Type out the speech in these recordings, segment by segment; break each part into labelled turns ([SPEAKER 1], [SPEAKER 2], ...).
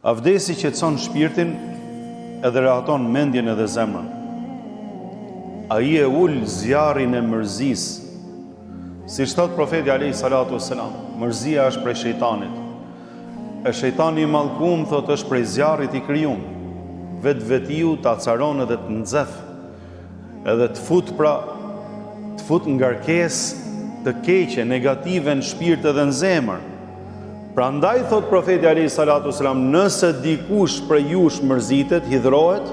[SPEAKER 1] Avdesi qetëson shpirtin edhe rehaton mendjen edhe zemrën. Ai e ul zjarrin e mërzisë. Si thot profeti alayhi salatu wassalam, mërzia është prej shejtanit. E shejtani i mallkuar thot është prej zjarrit i krijuar. Vetiu ta caron edhe të nxef, edhe të fut ngarkesë të keqe, negative në shpirt edhe në zemër. Prandaj thot profeti alayhi salatu wassalam, nëse dikush prej jush mërzitet, hidhrohet,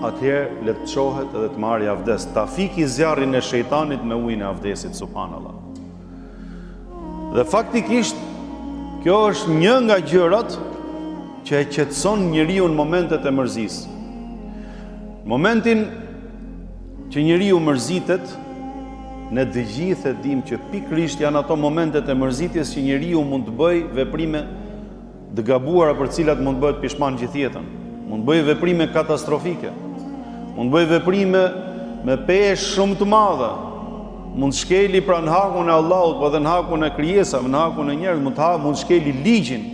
[SPEAKER 1] atëherë le të çohet edhe të marrë avdes, ta fiki zjarrin e shejtanit me ujin e avdesit, subhanallah. Dhe faktikisht kjo është një nga gjërat që e qetëson njeriu në momentet e mërzisë. Momentin që njeriu mërzitet, ne të gjithë e dim që pikërisht janë ato momentet e mërzitjes që njeriu mund të bëjë veprime të gabuara për cilat mund të bëhet pishman gjithë jetën. Mund të bëjë veprime katastrofike. Mund të bëjë veprime me peshë shumë të madhe. Mund të shkeli pra në hakun e Allahut, po edhe në hakun e krijesave, në hakun e njerëzve, mund të shkeli ligjin.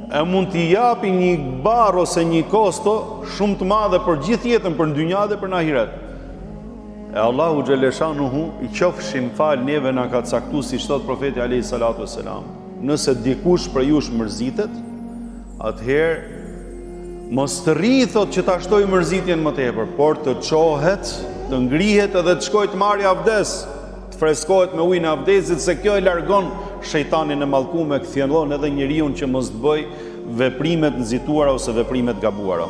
[SPEAKER 1] E mund t'i japi një barë ose një kosto shumë të madhe për gjithë jetën, për në dynja dhe për në ahiret. E Allahu xhaleshanuhu i qofshin fal neve na ka caktuar, siç thot profeti alayhi salatu wassalam, nëse dikush për jush mërzitet, atëherë mos të rri thot që ta shtoj mërzitjen më tepër, por të çohet, të ngrihet edhe të shkojë të marrë avdes, të freskohet me ujin e avdesit, se kjo e largon shejtanin e mallkuar, kthjellon edhe njeriu që mos të bëj veprimet nxituara ose veprimet gabuara.